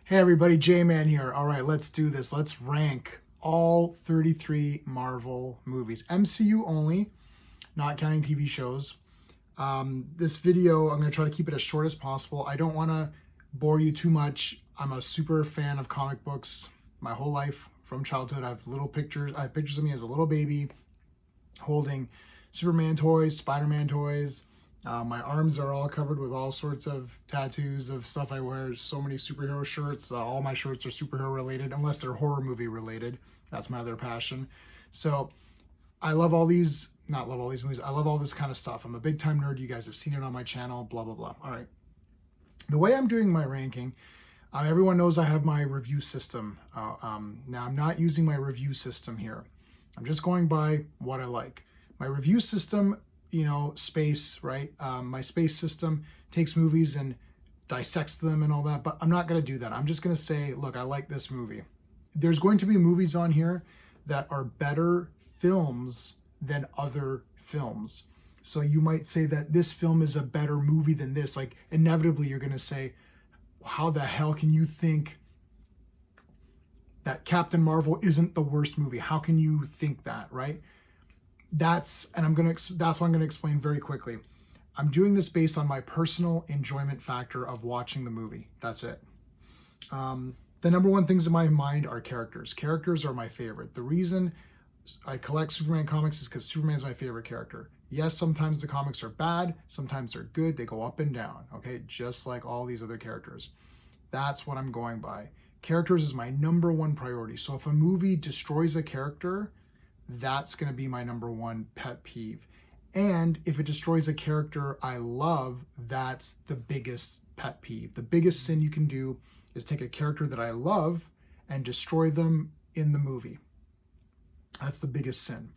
Hey everybody, J-Man here. All right, let's do this. Let's rank all 33 Marvel movies. MCU only, not counting TV shows. This video, I'm going to try to keep it as short as possible. I don't want to bore you too much. I'm a super fan of comic books my whole life from childhood. I have pictures of me as a little baby holding Superman toys, Spider-Man toys. My arms are all covered with all sorts of tattoos of stuff I wear. So many superhero shirts. All my shirts are superhero related, unless they're horror movie related. That's my other passion. So I love all these, not love all these movies. I love all this kind of stuff. I'm a big time nerd. You guys have seen it on my channel, blah, blah, blah. All right. The way I'm doing my ranking, everyone knows I have my review system. Now I'm not using my review system here. I'm just going by what I like. My review system, space, right? My space system takes movies and dissects them and all that, but I'm not going to do that. I'm just going to say, look, I like this movie. There's going to be movies on here that are better films than other films. So you might say that this film is a better movie than this. Like, inevitably, you're going to say, how the hell can you think that Captain Marvel isn't the worst movie? How can you think that, right? That's what I'm going to explain very quickly. I'm doing this based on my personal enjoyment factor of watching the movie. That's it. The number one things in my mind are characters. Characters are my favorite. The reason I collect Superman comics is because Superman's my favorite character. Yes, sometimes the comics are bad, sometimes they're good, they go up and down, okay? Just like all these other characters. That's what I'm going by. Characters is my number one priority. So if a movie destroys a character, that's going to be my number one pet peeve. And if it destroys a character I love, that's the biggest pet peeve. The biggest sin you can do is take a character that I love and destroy them in the movie. That's the biggest sin.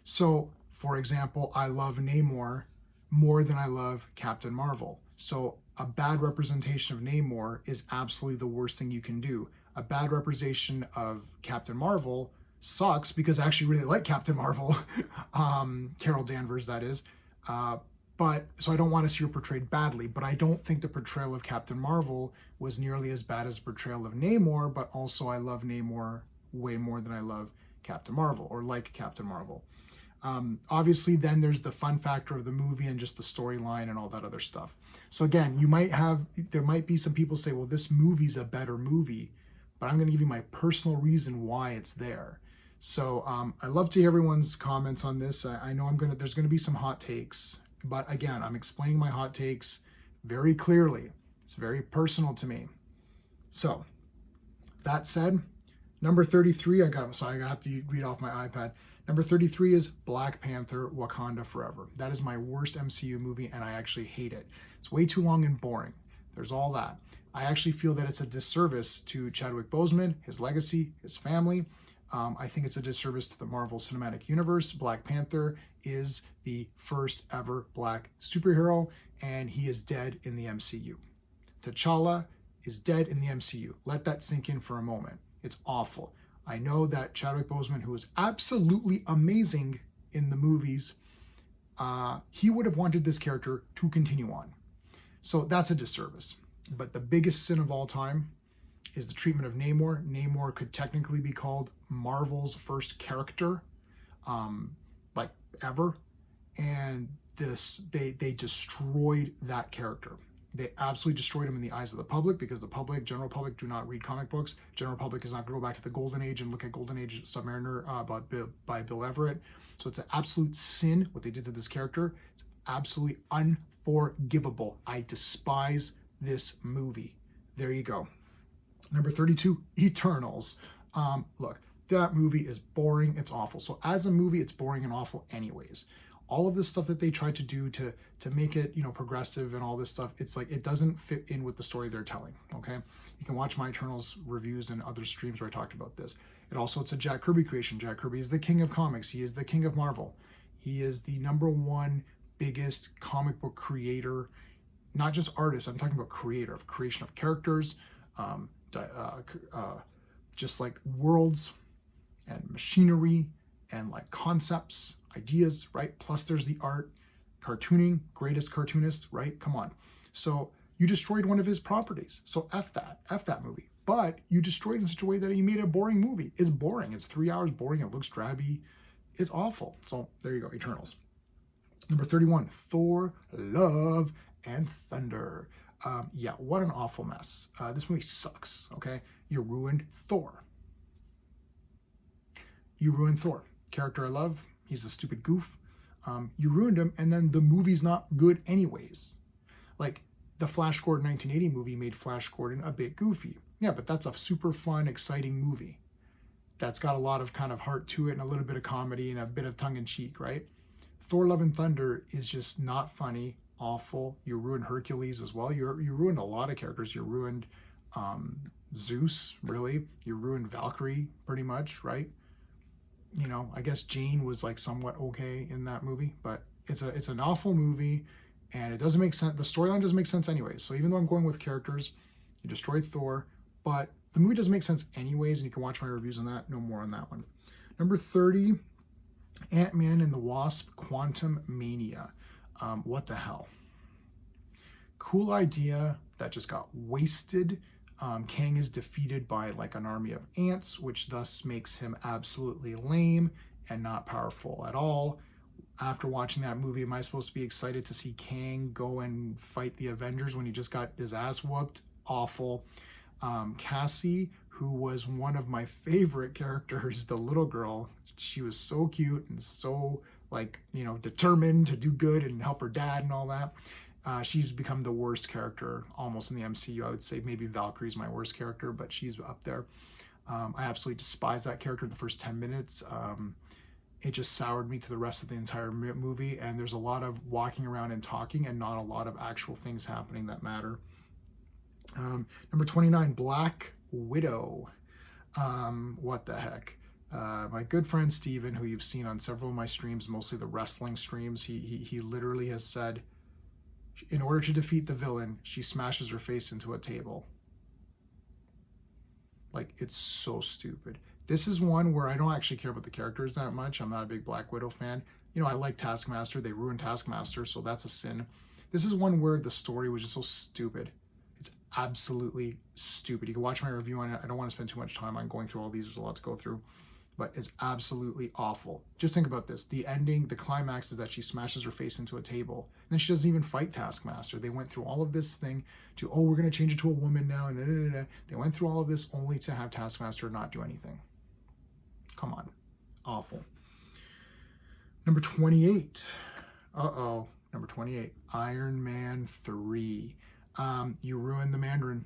So, for example, I love Namor more than I love Captain Marvel. So a bad representation of Namor is absolutely the worst thing you can do. A bad representation of Captain Marvel sucks because I actually really like Captain Marvel, Carol Danvers, that is. But so I don't want to see her portrayed badly, but I don't think the portrayal of Captain Marvel was nearly as bad as the portrayal of Namor, but also I love Namor way more than I love Captain Marvel, or like Captain Marvel. Obviously, then there's the fun factor of the movie and just the storyline and all that other stuff. So again, there might be some people say, well, this movie's a better movie, but I'm going to give you my personal reason why it's there. So I love to hear everyone's comments on this. I know there's going to be some hot takes, but again, I'm explaining my hot takes very clearly. It's very personal to me. So that said, number 33, I have to read off my iPad. Number 33 is Black Panther: Wakanda Forever. That is my worst MCU movie, and I actually hate it. It's way too long and boring. There's all that. I actually feel that it's a disservice to Chadwick Boseman, his legacy, his family. I think it's a disservice to the Marvel Cinematic Universe. Black Panther is the first ever black superhero, and he is dead in the MCU. T'Challa is dead in the MCU. Let that sink in for a moment. It's awful. I know that Chadwick Boseman, who was absolutely amazing in the movies, he would have wanted this character to continue on. So that's a disservice. But the biggest sin of all time is the treatment of Namor. Namor could technically be called Marvel's first character, like ever. And they destroyed that character. They absolutely destroyed him in the eyes of the public, because the general public do not read comic books. General public is not going to go back to the Golden Age and look at Golden Age Submariner by Bill Everett. So it's an absolute sin what they did to this character. It's absolutely unforgivable. I despise this movie. There you go. Number 32, Eternals. Look, that movie is boring. It's awful. So as a movie, it's boring and awful anyways. All of this stuff that they tried to do to make it, progressive and all this stuff, it's like it doesn't fit in with the story they're telling, okay? You can watch my Eternals reviews and other streams where I talked about this. It's a Jack Kirby creation. Jack Kirby is the king of comics. He is the king of Marvel. He is the number one biggest comic book creator, not just artist. I'm talking about creation of characters, just like worlds and machinery and like concepts, ideas, right? Plus there's the art, cartooning, greatest cartoonist, right? Come on. So you destroyed one of his properties. So F that movie. but you destroyed it in such a way that you made it a boring movie. It's boring. It's 3 hours boring. It looks drabby. It's awful. So there you go, Eternals. Number 31, Thor, Love, and Thunder. Yeah, what an awful mess. This movie sucks, okay? You ruined Thor. You ruined Thor. Character I love. He's a stupid goof. You ruined him, and then the movie's not good anyways. Like, the Flash Gordon 1980 movie made Flash Gordon a bit goofy. Yeah, but that's a super fun, exciting movie that's got a lot of kind of heart to it and a little bit of comedy and a bit of tongue-in-cheek, right? Thor Love and Thunder is just not funny, awful. You ruined Hercules as well. You ruined a lot of characters. You ruined Zeus, really. You ruined Valkyrie, pretty much, right? You know, I guess Jane was like somewhat okay in that movie, but it's an awful movie, and it doesn't make sense. The storyline doesn't make sense anyways. So even though I'm going with characters, you destroyed Thor, but the movie doesn't make sense anyways, and you can watch my reviews on that. No more on that one. Number 30, Ant-Man and the Wasp, Quantum Mania. What the hell? Cool idea that just got wasted. Kang is defeated by like an army of ants, which thus makes him absolutely lame and not powerful at all. After watching that movie, am I supposed to be excited to see Kang go and fight the Avengers when he just got his ass whooped? Awful. Cassie, who was one of my favorite characters, the little girl, she was so cute and so, like, you know, determined to do good and help her dad and all that. She's become the worst character almost in the MCU. I would say maybe Valkyrie's my worst character, but she's up there. I absolutely despise that character in the first 10 minutes. It just soured me to the rest of the entire movie, and there's a lot of walking around and talking and not a lot of actual things happening that matter. Number 29, Black Widow. What the heck? My good friend Steven, who you've seen on several of my streams, mostly the wrestling streams, he literally has said, in order to defeat the villain, she smashes her face into a table. Like, it's so stupid. This is one where I don't actually care about the characters that much. I'm not a big Black Widow fan. You know, I like Taskmaster. They ruined Taskmaster, so that's a sin. This is one where the story was just so stupid. It's absolutely stupid. You can watch my review on it. I don't want to spend too much time on going through all these. There's a lot to go through. But it's absolutely awful. Just think about this. The ending, the climax is that she smashes her face into a table. And then she doesn't even fight Taskmaster. They went through all of this thing to, oh, we're going to change it to a woman now. And da, da, da. They went through all of this only to have Taskmaster not do anything. Come on. Awful. Number 28. Uh-oh. Number 28. Iron Man 3. You ruined the Mandarin.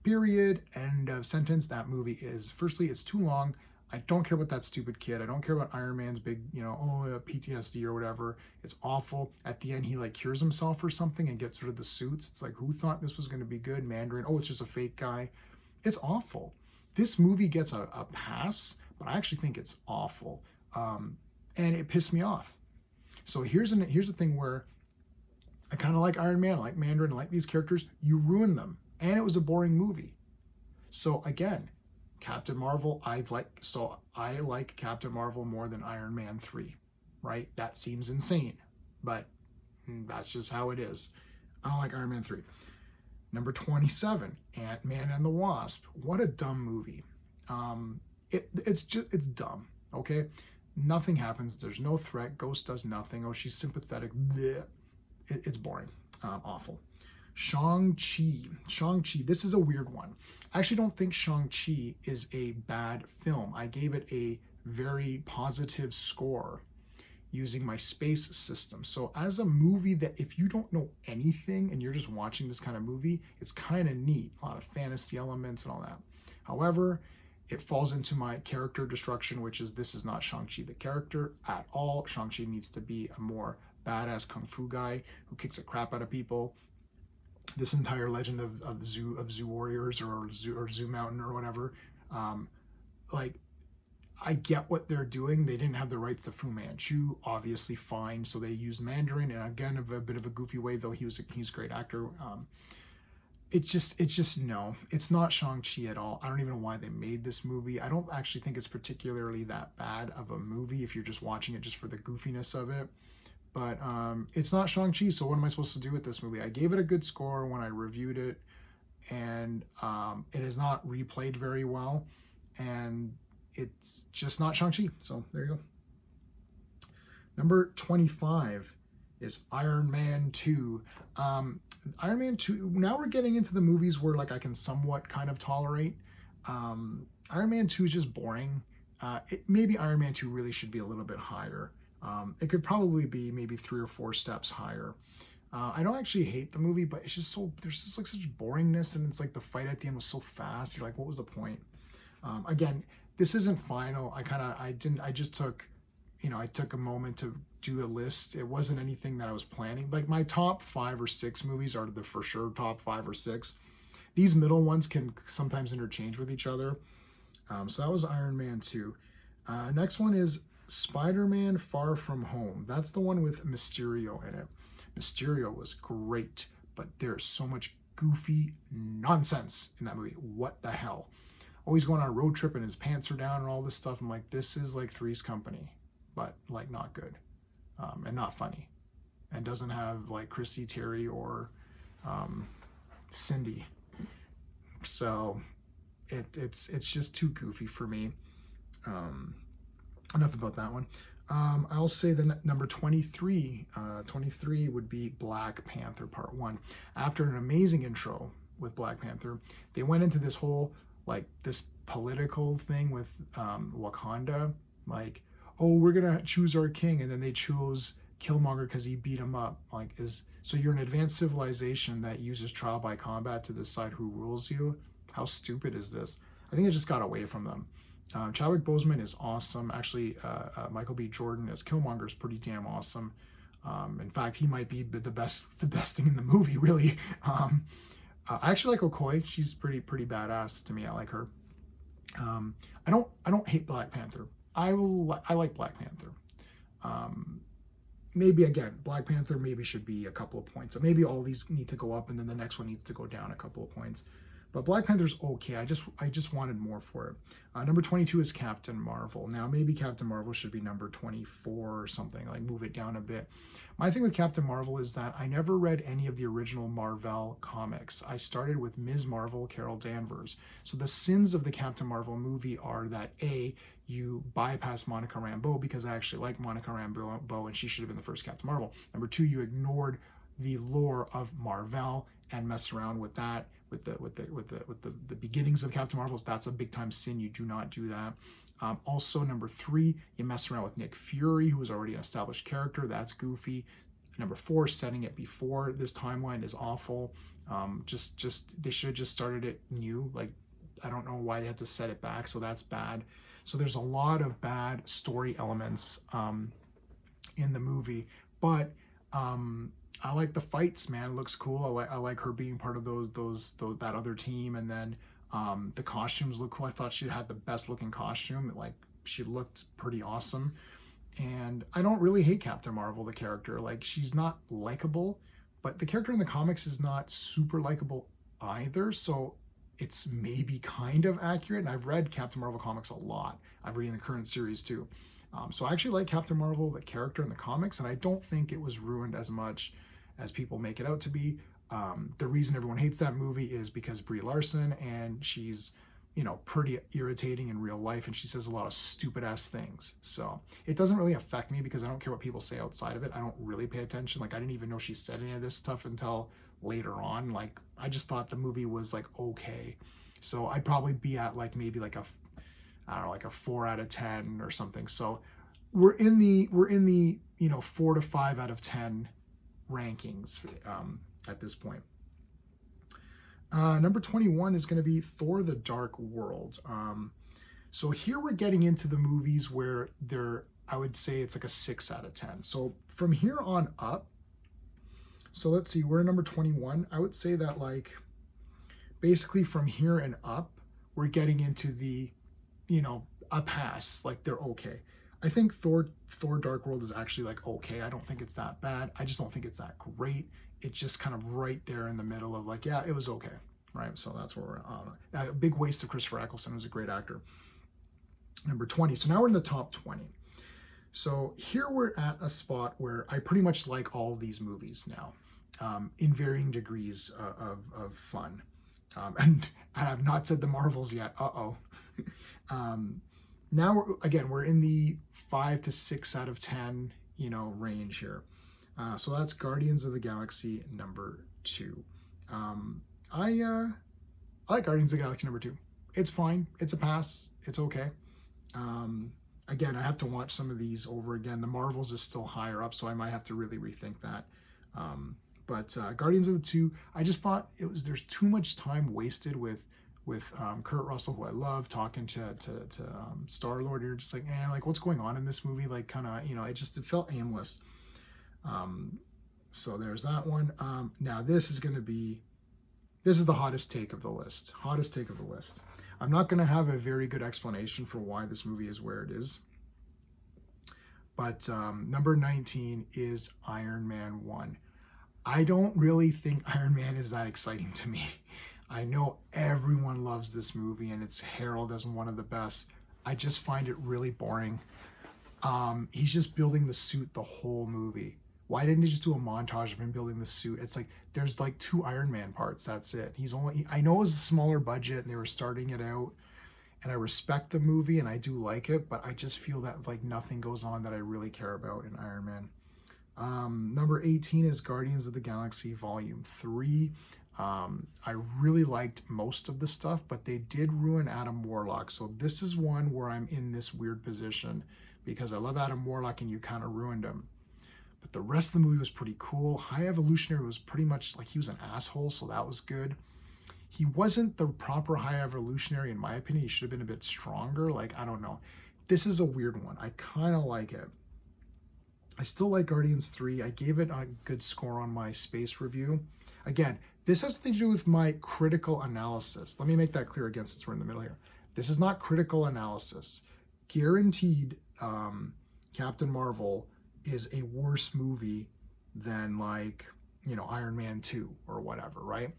Period. End of sentence. That movie is, firstly, it's too long. I don't care about that stupid kid. I don't care about Iron Man's big, you know, PTSD or whatever. It's awful. At the end, he like cures himself or something and gets rid of the suits. It's like, who thought this was going to be good? Mandarin. Oh, it's just a fake guy. It's awful. This movie gets a pass, but I actually think it's awful. And it pissed me off. So here's the thing where I kind of like Iron Man, I like Mandarin, I like these characters. You ruined them. And it was a boring movie. So again, Captain Marvel, I like Captain Marvel more than Iron Man 3, right? That seems insane, but that's just how it is. I don't like Iron Man 3. Number 27, Ant-Man and the Wasp. What a dumb movie. It's dumb, okay? Nothing happens. There's no threat. Ghost does nothing. Oh, she's sympathetic. Blech. It's boring. Awful. Shang-Chi. This is a weird one. I actually don't think Shang-Chi is a bad film. I gave it a very positive score using my space system. So as a movie that if you don't know anything and you're just watching this kind of movie, it's kind of neat. A lot of fantasy elements and all that. However, it falls into my character destruction, which is this is not Shang-Chi the character at all. Shang-Chi needs to be a more badass kung fu guy who kicks the crap out of people. This entire legend of Zoo Warriors or Zoo Mountain or whatever, like, I get what they're doing. They didn't have the rights to Fu Manchu, obviously fine, so they used Mandarin, and again, a bit of a goofy way, though he's a great actor. It's just no, it's not Shang-Chi at all. I don't even know why they made this movie. I don't actually think it's particularly that bad of a movie if you're just watching it just for the goofiness of it. But it's not Shang-Chi, so what am I supposed to do with this movie? I gave it a good score when I reviewed it. and it is not replayed very well, and it's just not Shang-Chi. So there you go. Number 25 is Iron Man 2. Iron Man 2, now we're getting into the movies where like I can somewhat kind of tolerate. Iron Man 2 is just boring. Maybe Iron Man 2 really should be a little bit higher. It could probably be maybe 3 or 4 steps higher. I don't actually hate the movie, but it's just so, there's just like such boringness, and it's like the fight at the end was so fast. You're like, what was the point? Again, this isn't final. I just took, I took a moment to do a list. It wasn't anything that I was planning. Like my top 5 or 6 movies are the for sure top 5 or 6. These middle ones can sometimes interchange with each other. So that was Iron Man 2. Next one is Spider-Man Far From Home. That's the one with Mysterio in it. Mysterio was great, but there's so much goofy nonsense in that movie. What the hell? Always going on a road trip and his pants are down and all this stuff. I'm like, this is like Three's Company, but like not good, and not funny, and doesn't have like Chrissy Terry or Cindy. So it's just too goofy for me. Enough about that one. I'll say the number 23. 23 would be Black Panther Part 1. After an amazing intro with Black Panther, they went into this whole like this political thing with Wakanda. Like, oh, we're gonna choose our king, and then they chose Killmonger because he beat him up. Like, so you're an advanced civilization that uses trial by combat to decide who rules you? How stupid is this? I think it just got away from them. Chadwick Boseman is awesome. Actually, Michael B. Jordan as Killmonger is pretty damn awesome. In fact, he might be the best thing in the movie, really. I actually like Okoye. She's pretty badass to me. I like her. I don't hate Black Panther. I like Black Panther. Maybe again, Black Panther maybe should be a couple of points. So maybe all these need to go up, and then the next one needs to go down a couple of points. But Black Panther's okay. I just wanted more for it. Number 22 is Captain Marvel. Now maybe Captain Marvel should be number 24 or something. Like move it down a bit. My thing with Captain Marvel is that I never read any of the original Marvel comics. I started with Ms. Marvel, Carol Danvers. So the sins of the Captain Marvel movie are that A, you bypass Monica Rambeau because I actually like Monica Rambeau and she should have been the first Captain Marvel. Number 2, you ignored the lore of Marvel and mess around with that. With the beginnings of Captain Marvel, that's a big time sin. You do not do that. Also, number 3, you mess around with Nick Fury, who is already an established character. That's goofy. Number 4, setting it before this timeline is awful. They should have just started it new. Like, I don't know why they had to set it back, so that's bad. So there's a lot of bad story elements in the movie, but I like the fights, man. It looks cool. I like her being part of that other team, and then the costumes look cool. I thought she had the best looking costume. Like, she looked pretty awesome. And I don't really hate Captain Marvel, the character. Like, she's not likable, but the character in the comics is not super likable either. So it's maybe kind of accurate. And I've read Captain Marvel comics a lot. I've read in the current series too. So I actually like Captain Marvel, the character in the comics, and I don't think it was ruined as much as people make it out to be. The reason everyone hates that movie is because Brie Larson, and she's, pretty irritating in real life, and she says a lot of stupid ass things. So it doesn't really affect me because I don't care what people say outside of it. I don't really pay attention. Like, I didn't even know she said any of this stuff until later on. Like, I just thought the movie was like okay. So I'd probably be at like maybe like a 4 out of 10 or something. So we're in the 4 to 5 out of 10 rankings at this point. Number 21 is going to be Thor: The Dark World. So here we're getting into the movies where I would say it's like a 6 out of 10. So from here on up, so let's see, we're in number 21. I would say that like basically from here and up, we're getting into the, a pass. Like, they're okay. I think Thor: Dark World is actually like okay. I don't think it's that bad. I just don't think it's that great. It's just kind of right there in the middle of like, yeah, it was okay, right? So that's where we're on. A big waste of Christopher Eccleston, who's a great actor. Number 20. So now we're in the top 20. So here we're at a spot where I pretty much like all these movies now, in varying degrees of fun. And I have not said the Marvels yet. Uh-oh. um, now, we're in the 5 to 6 out of 10, range here. So that's Guardians of the Galaxy number 2. Um, I like Guardians of the Galaxy number 2. It's fine. It's a pass. It's okay. Um, Again, I have to watch some of these over again. The Marvels is still higher up, so I might have to really rethink that. But Guardians of the 2, I just thought there's too much time wasted with Kurt Russell, who I love, talking to Star Lord. You're just like what's going on in this movie? Like, kind of, it felt aimless. So there's that one. Now this is the hottest take of the list. Hottest take of the list. I'm not going to have a very good explanation for why this movie is where it is. But number 19 is Iron Man 1. I don't really think Iron Man is that exciting to me. I know everyone loves this movie and it's heralded as one of the best. I just find it really boring. He's just building the suit the whole movie. Why didn't he just do a montage of him building the suit? It's like there's like 2 Iron Man parts. That's it. I know it was a smaller budget and they were starting it out, and I respect the movie and I do like it, but I just feel that like nothing goes on that I really care about in Iron Man. Number 18 is Guardians of the Galaxy Volume 3. I really liked most of the stuff, but they did ruin Adam Warlock. So this is one where I'm in this weird position because I love Adam Warlock and you kind of ruined him. But the rest of the movie was pretty cool. High Evolutionary was pretty much like he was an asshole, so that was good. He wasn't the proper High Evolutionary in my opinion. He should have been a bit stronger. Like, I don't know. This is a weird one. I kind of like it. I still like Guardians 3. I gave it a good score on my space review. Again, this has nothing to do with my critical analysis. Let me make that clear again since we're in the middle here. This is not critical analysis. Guaranteed, Captain Marvel is a worse movie than Iron Man 2 or whatever, right?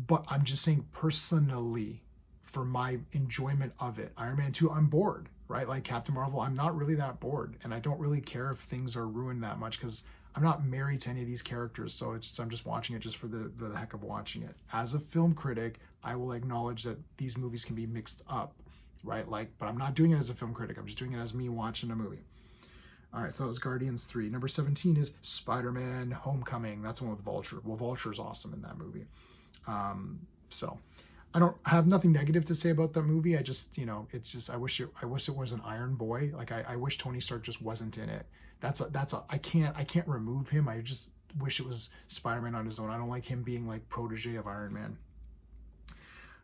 But I'm just saying personally, for my enjoyment of it, Iron Man 2, I'm bored, right? Like Captain Marvel, I'm not really that bored, and I don't really care if things are ruined that much because I'm not married to any of these characters, so I'm just watching it just for the heck of watching it. As a film critic, I will acknowledge that these movies can be mixed up, right? But I'm not doing it as a film critic. I'm just doing it as me watching a movie. All right, so that was Guardians 3. Number 17 is Spider-Man Homecoming. That's the one with Vulture. Well, Vulture's awesome in that movie. So I have nothing negative to say about that movie. I just, it's just, I wish it was an Iron Boy. Like I wish Tony Stark just wasn't in it. I can't remove him. I just wish it was Spider-Man on his own. I don't like him being like protege of Iron Man.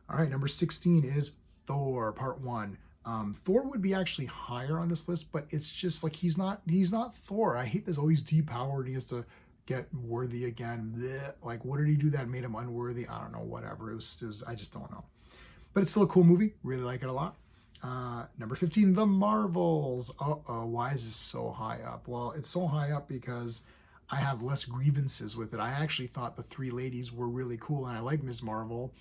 All right, number 16 is Thor Part 1. Thor would be actually higher on this list, but it's just like he's not Thor. I hate this. Oh, he's depowered. He has to get worthy again. Blech. Like, what did he do that made him unworthy? I don't know. Whatever. It was. I just don't know. But it's still a cool movie. Really like it a lot. Number 15, The Marvels. Why is this so high up? Well, it's so high up because I have less grievances with it. I actually thought the 3 ladies were really cool, and I like Ms. Marvel.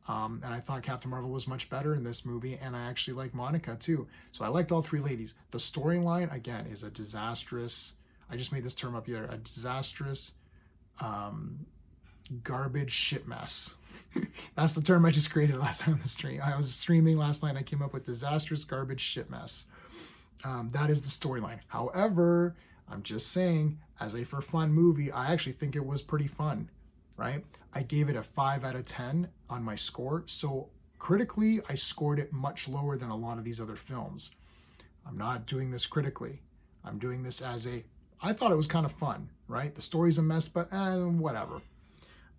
And I thought Captain Marvel was much better in this movie, and I actually like Monica too. So I liked all 3 ladies. The storyline, again, is a disastrous, I just made this term up here, a disastrous garbage shit mess. That's the term I just created last time on the stream. I was streaming last night and I came up with disastrous garbage shit mess. That is the storyline. However, I'm just saying, as a for fun movie, I actually think it was pretty fun. Right? I gave it a 5 out of 10 on my score. So critically, I scored it much lower than a lot of these other films. I'm not doing this critically. I'm doing this as I thought it was kind of fun, right? The story's a mess, but whatever.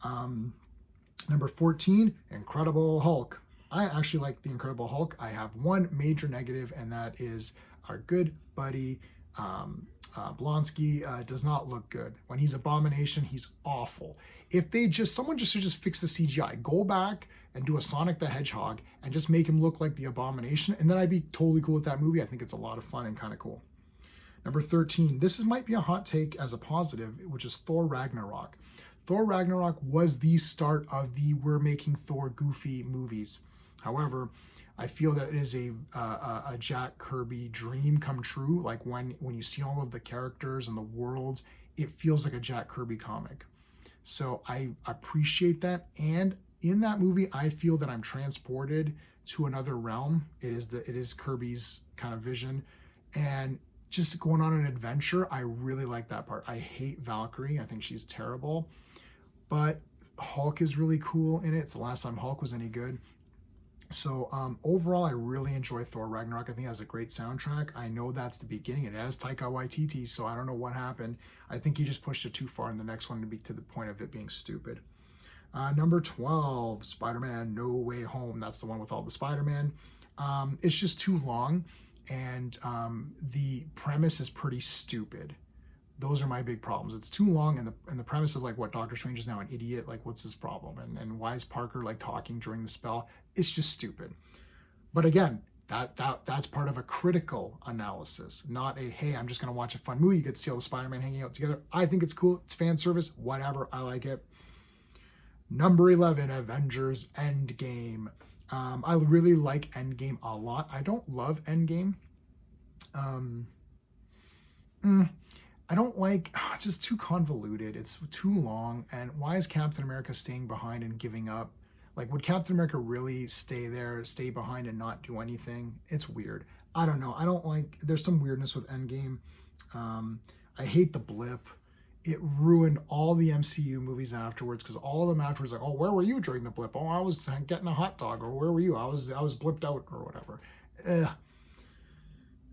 Number 14, Incredible Hulk. I actually like the Incredible Hulk. I have one major negative, and that is our good buddy, Blonsky does not look good. When he's Abomination, he's awful. If someone should just fix the CGI, go back and do a Sonic the Hedgehog and just make him look like the Abomination, and then I'd be totally cool with that movie. I think it's a lot of fun and kind of cool. Number 13, this might be a hot take as a positive, which is Thor Ragnarok. Thor Ragnarok was the start of the we're making Thor goofy movies. However, I feel that it is a Jack Kirby dream come true. Like when you see all of the characters and the worlds, it feels like a Jack Kirby comic. So I appreciate that, and in that movie, I feel that I'm transported to another realm. It is Kirby's kind of vision, and just going on an adventure. I really like that part. I hate Valkyrie. I think she's terrible, but Hulk is really cool in it. It's the last time Hulk was any good. So overall, I really enjoy Thor Ragnarok. I think it has a great soundtrack. I know that's the beginning. It has Taika Waititi, so I don't know what happened. I think he just pushed it too far in the next one to be to the point of it being stupid. Number 12, Spider-Man No Way Home. That's the one with all the Spider-Man. It's just too long, and the premise is pretty stupid. Those are my big problems. It's too long, and the premise of like what Doctor Strange is now an idiot. Like, what's his problem? And why is Parker like talking during the spell? It's just stupid. But again, that's part of a critical analysis, not a hey, I'm just gonna watch a fun movie. You get to see all the Spider-Man hanging out together. I think it's cool. It's fan service. Whatever. I like it. Number 11, Avengers Endgame. I really like Endgame a lot. I don't love Endgame. I don't like, it's just too convoluted. It's too long. And why is Captain America staying behind and giving up? Like, would Captain America really stay behind and not do anything? It's weird. I don't know. I don't like, there's some weirdness with Endgame. I hate the blip. It ruined all the MCU movies afterwards, because all of them afterwards, like, oh, where were you during the blip? Oh, I was getting a hot dog. Or where were you? I was blipped out or whatever.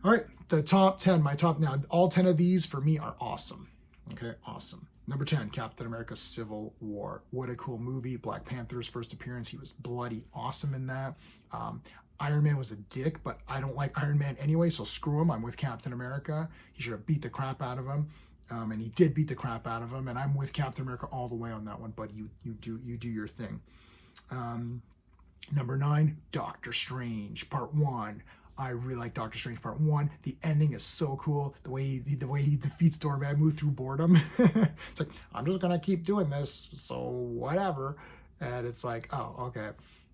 All right, the top 10, my top now. All 10 of these for me are awesome. Okay, awesome. Number 10, Captain America Civil War. What a cool movie. Black Panther's first appearance. He was bloody awesome in that. Iron Man was a dick, but I don't like Iron Man anyway, so screw him. I'm with Captain America. He should have beat the crap out of him. And he did beat the crap out of him, and I'm with Captain America all the way on that one, but you do your thing. Number 9, Doctor Strange Part 1. I really like Doctor Strange Part 1. The ending is so cool. The way he defeats Dormammu through boredom. It's like, I'm just gonna keep doing this, so whatever. And it's like, oh, okay.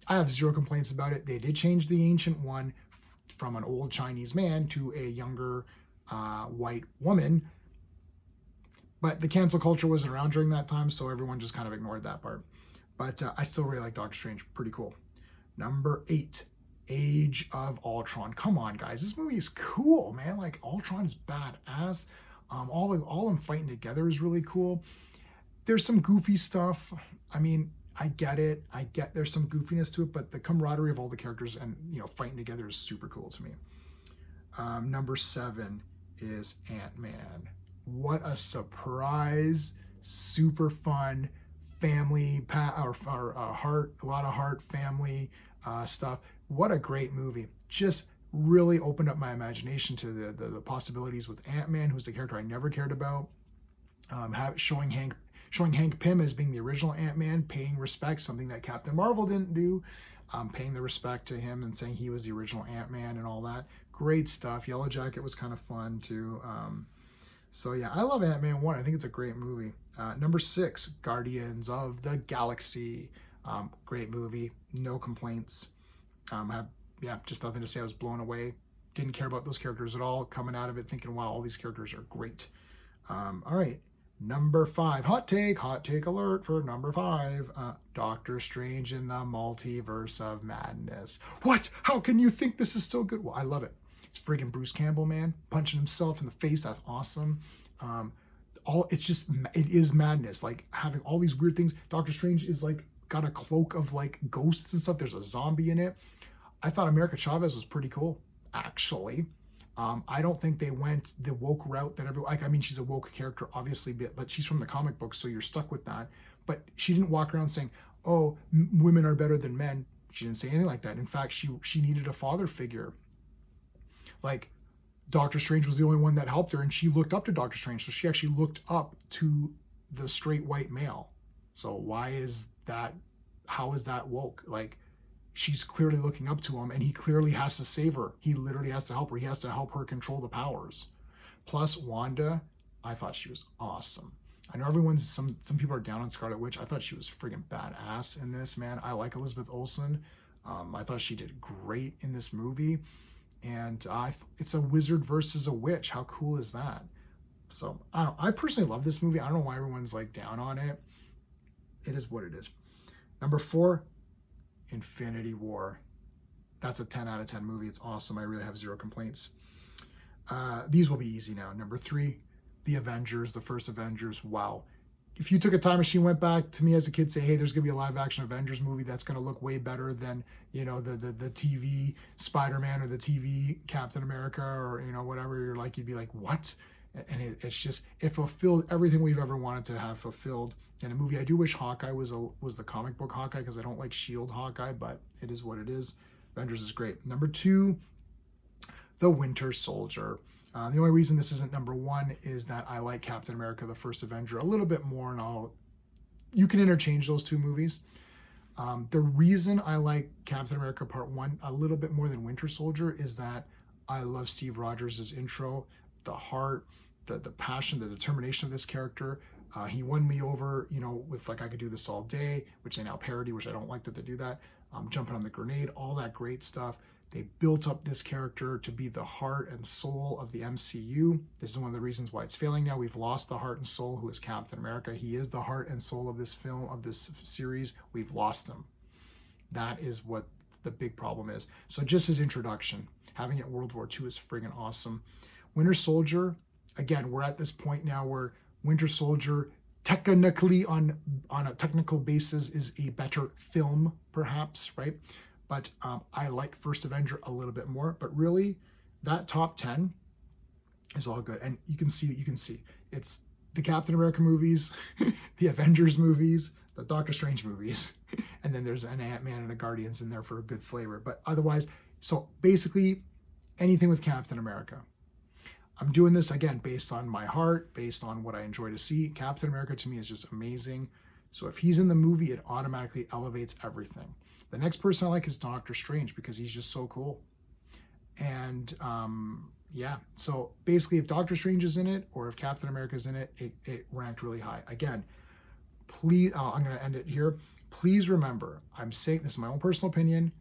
I have zero complaints about it. They did change the Ancient One from an old Chinese man to a younger white woman. But the cancel culture wasn't around during that time, so everyone just kind of ignored that part. But I still really like Doctor Strange. Pretty cool. Number 8, Age of Ultron. Come on, guys. This movie is cool, man. Like, Ultron is badass. All of them fighting together is really cool. There's some goofy stuff. I mean, I get it. There's some goofiness to it, but the camaraderie of all the characters and, fighting together is super cool to me. Number 7 is Ant-Man. What a surprise. Super fun family, a lot of heart family stuff. What a great movie. Just really opened up my imagination to the possibilities with Ant-Man, who's the character I never cared about. Showing Hank Pym as being the original Ant-Man, paying respect, something that Captain Marvel didn't do. Paying the respect to him and saying he was the original Ant-Man and all that. Great stuff. Yellow Jacket was kind of fun too. So yeah, I love Ant-Man 1. I think it's a great movie. Number 6, Guardians of the Galaxy. Great movie. No complaints. Just nothing to say. I was blown away. Didn't care about those characters at all. Coming out of it thinking, wow, all these characters are great. All right. Number 5, hot take alert for number 5. Doctor Strange in the Multiverse of Madness. What? How can you think this is so good? Well, I love it. It's friggin' Bruce Campbell, man, punching himself in the face. That's awesome. It is madness. Like, having all these weird things. Doctor Strange is like got a cloak of like ghosts and stuff. There's a zombie in it. I thought America Chavez was pretty cool, actually. I don't think they went the woke route that everyone, like, I mean, she's a woke character, obviously, but she's from the comic books, so you're stuck with that. But she didn't walk around saying, oh, women are better than men. She didn't say anything like that. In fact, she needed a father figure. Like, Doctor Strange was the only one that helped her, and she looked up to Doctor Strange. So she actually looked up to the straight white male. So why is that? How is that woke? Like, she's clearly looking up to him, and he clearly has to save her. He literally has to help her. He has to help her control the powers. Plus, Wanda, I thought she was awesome. I know some people are down on Scarlet Witch. I thought she was friggin' badass in this, man. I like Elizabeth Olsen. I thought she did great in this movie. And it's a wizard versus a witch. How cool is that? So I personally love this movie. I don't know why everyone's like down on it. It is what it is. Number 4, Infinity War. That's a 10 out of 10 movie. It's awesome. I really have zero complaints. These will be easy now. Number 3, The Avengers, the first Avengers. Wow. If you took a time machine, went back to me as a kid, say, hey, there's going to be a live action Avengers movie that's going to look way better than, you know, the TV Spider-Man or the TV Captain America or, you know, whatever, you'd be like, what? And it's just, it fulfilled everything we've ever wanted to have fulfilled in a movie. I do wish Hawkeye was the comic book Hawkeye, because I don't like S.H.I.E.L.D. Hawkeye, but it is what it is. Avengers is great. Number 2, The Winter Soldier. The only reason this isn't number 1 is that I like Captain America, the First Avenger, a little bit more, and you can interchange those two movies. The reason I like Captain America Part 1 a little bit more than Winter Soldier is that I love Steve Rogers' intro, the heart, the passion, the determination of this character. He won me over, you know, with like I Could Do This All Day, which they now parody, which I don't like that they do that. Jumping on the Grenade, all that great stuff. They built up this character to be the heart and soul of the MCU. This is one of the reasons why it's failing now. We've lost the heart and soul, who is Captain America. He is the heart and soul of this film, of this series. We've lost him. That is what the big problem is. So just his introduction, having it World War II is friggin' awesome. Winter Soldier, again, we're at this point now where Winter Soldier technically on a technical basis is a better film, perhaps, right? But I like First Avenger a little bit more. But really, that top 10 is all good. And you can see it's the Captain America movies, the Avengers movies, the Doctor Strange movies, and then there's an Ant-Man and a Guardians in there for a good flavor. But otherwise, so basically anything with Captain America. I'm doing this, again, based on my heart, based on what I enjoy to see. Captain America to me is just amazing. So if he's in the movie, it automatically elevates everything. The next person I like is Doctor Strange, because he's just so cool. And yeah, so basically if Doctor Strange is in it or if Captain America is in it, it ranked really high. Again, please, I'm going to end it here. Please remember, I'm saying this is my own personal opinion,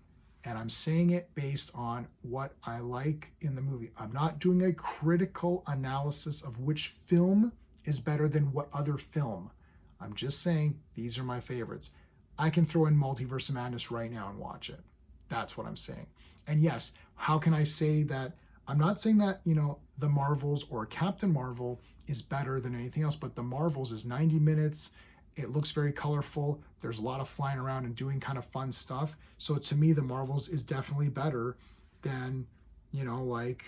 and I'm saying it based on what I like in the movie. I'm not doing a critical analysis of which film is better than what other film. I'm just saying these are my favorites. I can throw in Multiverse of Madness right now and watch it. That's what I'm saying. And yes, how can I say that? I'm not saying that, you know, the Marvels or Captain Marvel is better than anything else, but the Marvels is 90 minutes. It looks very colorful. There's a lot of flying around and doing kind of fun stuff. So to me, the Marvels is definitely better than, you know, like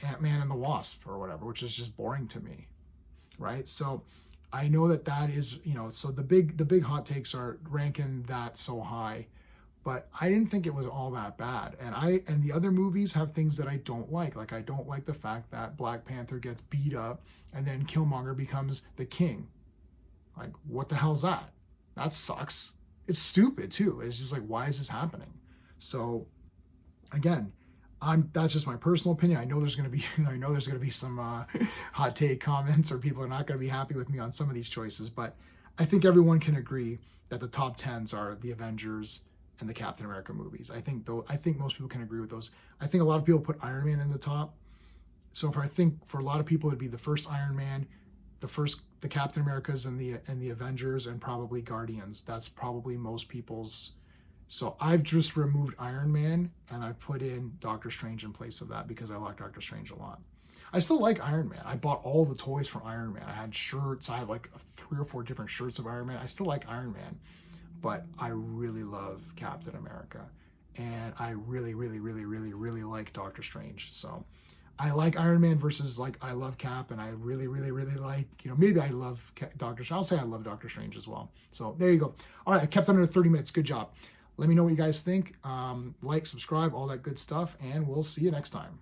Ant-Man and the Wasp or whatever, which is just boring to me, right? So I know that is, you know, so the big hot takes are ranking that so high, but I didn't think it was all that bad. And the other movies have things that I don't like. Like I don't like the fact that Black Panther gets beat up and then Killmonger becomes the king. Like, what the hell's that? That sucks. It's stupid too. It's just like, why is this happening? So again, that's just my personal opinion. I know there's going to be some hot take comments, or people are not going to be happy with me on some of these choices, but I think everyone can agree that the top 10s are the Avengers and the Captain America movies. I think most people can agree with those. I think a lot of people put Iron Man in the top. So I think for a lot of people it'd be the first Iron Man, the Captain Americas and the Avengers, and probably Guardians. That's probably most people's. So I've just removed Iron Man and I put in Doctor Strange in place of that because I like Doctor Strange a lot. I still like Iron Man. I bought all the toys from Iron Man. I had shirts. I had like 3 or 4 different shirts of Iron Man. I still like Iron Man, but I really love Captain America. And I really, really, really, really, really like Doctor Strange. So I like Iron Man versus like I love Cap, and I really, really, really like, you know, maybe I love Doctor Strange. I'll say I love Doctor Strange as well. So there you go. All right, I kept under 30 minutes. Good job. Let me know what you guys think. Like, subscribe, all that good stuff, and we'll see you next time.